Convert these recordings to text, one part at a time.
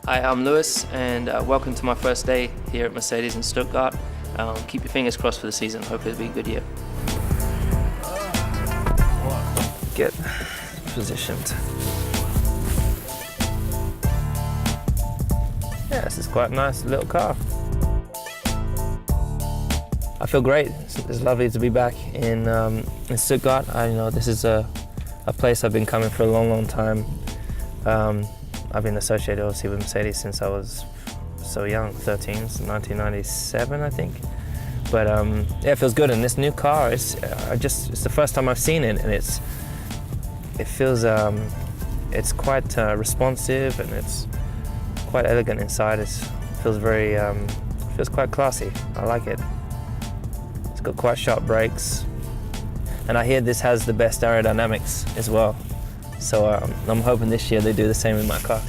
Hi, I'm Lewis, and welcome to my first day here at Mercedes in Stuttgart. Keep your fingers crossed for the season. Hope it'll be a good year. Get positioned. Yeah, this is quite a nice little car. I feel great. It's lovely to be back in Stuttgart. This is a place I've been coming for a long time. I've been associated obviously with Mercedes since I was so young, 13, since 1997 I think. But yeah, it feels good. And this new car, it's the first time I've seen it, and it feels it's quite responsive, and it's quite elegant inside. It feels very feels quite classy. I like it. It's got quite sharp brakes, and I hear this has the best aerodynamics as well. So I'm hoping this year they do the same in my car.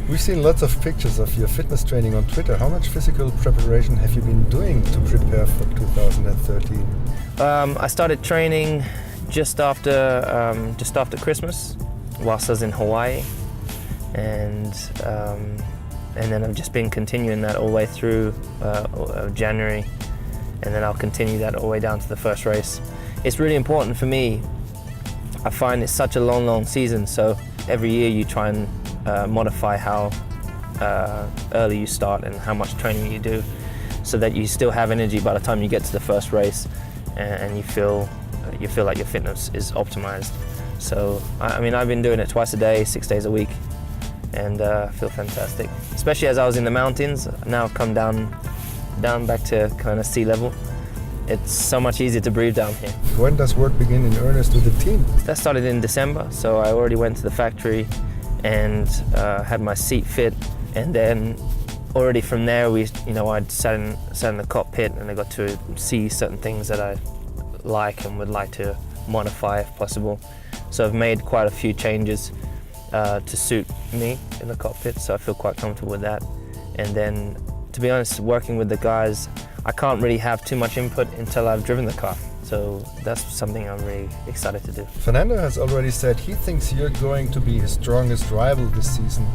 We've seen lots of pictures of your fitness training on Twitter. How much physical preparation have you been doing to prepare for 2013? I started training just after Christmas, whilst I was in Hawaii, and then I've just been continuing that all the way through January, and then I'll continue that all the way down to the first race. It's really important for me. I find it's such a long season, so every year you try and modify how early you start and how much training you do, so that you still have energy by the time you get to the first race, and you feel like your fitness is optimized. So I've been doing it twice a day, 6 days a week, and feel fantastic. Especially as I was in the mountains. Now I've come down back to kind of sea level. It's so much easier to breathe down here. When does work begin in earnest with the team? That started in December, so I already went to the factory and had my seat fit, and then already from there I'd sat in the cockpit, and I got to see certain things that I like and would like to modify if possible. So I've made quite a few changes to suit me in the cockpit, so I feel quite comfortable with that. And then, to be honest, working with the guys, I can't really have too much input until I've driven the car. So that's something I'm really excited to do. Fernando has already said he thinks you're going to be his strongest rival this season.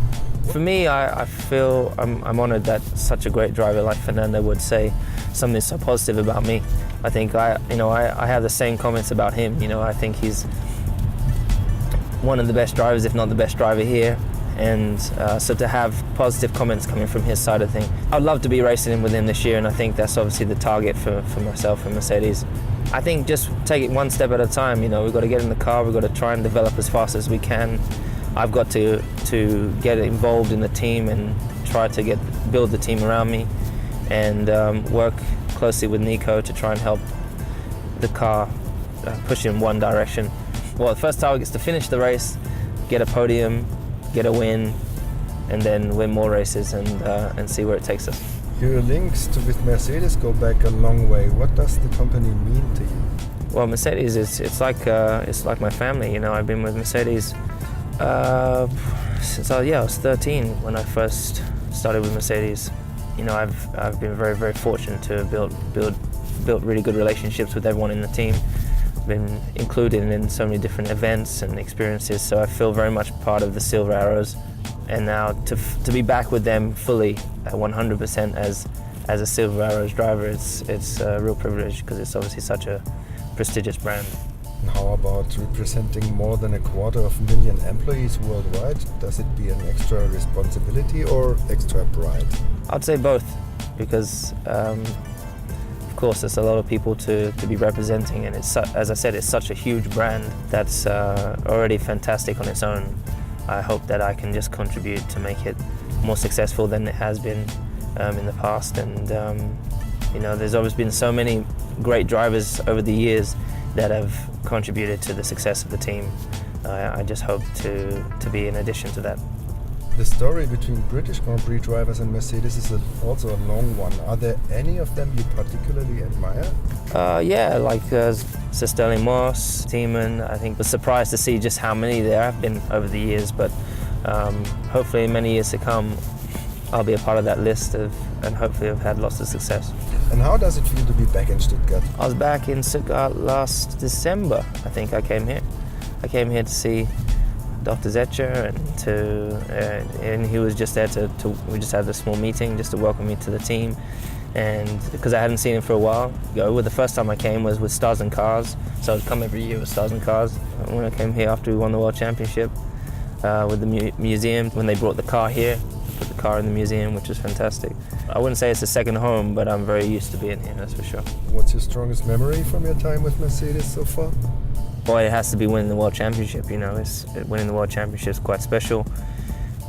For me, I feel I'm honored that such a great driver like Fernando would say something so positive about me. I think I have the same comments about him. I think he's one of the best drivers, if not the best driver here. And so to have positive comments coming from his side of things, I'd love to be racing with him this year, and I think that's obviously the target for myself and Mercedes. I think just take it one step at a time. We've got to get in the car, we've got to try and develop as fast as we can. I've got to get involved in the team and try to build the team around me, and work closely with Nico to try and help the car push in one direction. Well, the first target is to finish the race, get a podium, get a win, and then win more races and see where it takes us. Your links with Mercedes go back a long way. What does the company mean to you? Well, Mercedes it's like my family. I've been with Mercedes since I was 13 when I first started with Mercedes. I've been very fortunate to build really good relationships with everyone in the team. Been included in so many different events and experiences, so I feel very much part of the Silver Arrows. And now to be back with them fully, 100% as a Silver Arrows driver, it's a real privilege, because it's obviously such a prestigious brand. And how about representing more than 250,000 employees worldwide? Does it be an extra responsibility or extra pride? I'd say both, because of course there's a lot of people to be representing, and it's, as I said, it's such a huge brand that's already fantastic on its own. I hope that I can just contribute to make it more successful than it has been in the past. And there's always been so many great drivers over the years that have contributed to the success of the team. I just hope to be in addition to that. The story between British Grand Prix drivers and Mercedes is also a long one. Are there any of them you particularly admire? Yeah, like Sir Sterling Moss, Tiemann. I think was surprised to see just how many there have been over the years, but hopefully in many years to come I'll be a part of that list and hopefully have had lots of success. And how does it feel to be back in Stuttgart? I was back in Stuttgart last December. I think I came here. I came here to see Dr. Zetcher, and he was just there we just had a small meeting just to welcome me to the team. And because I hadn't seen him for a while, the first time I came was with Stars and Cars, so I'd come every year with Stars and Cars. When I came here after we won the World Championship with the museum, when they brought the car here, put the car in the museum, which was fantastic. I wouldn't say it's a second home, but I'm very used to being here, that's for sure. What's your strongest memory from your time with Mercedes so far? Boy, it has to be winning the World Championship, winning the World Championship is quite special.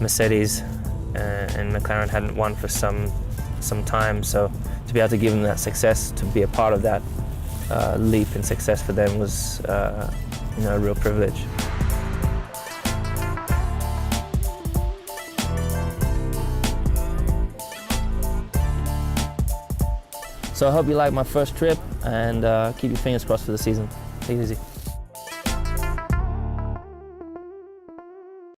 Mercedes and McLaren hadn't won for some time, so to be able to give them that success, to be a part of that leap in success for them was a real privilege. So I hope you like my first trip, and keep your fingers crossed for the season. Take it easy.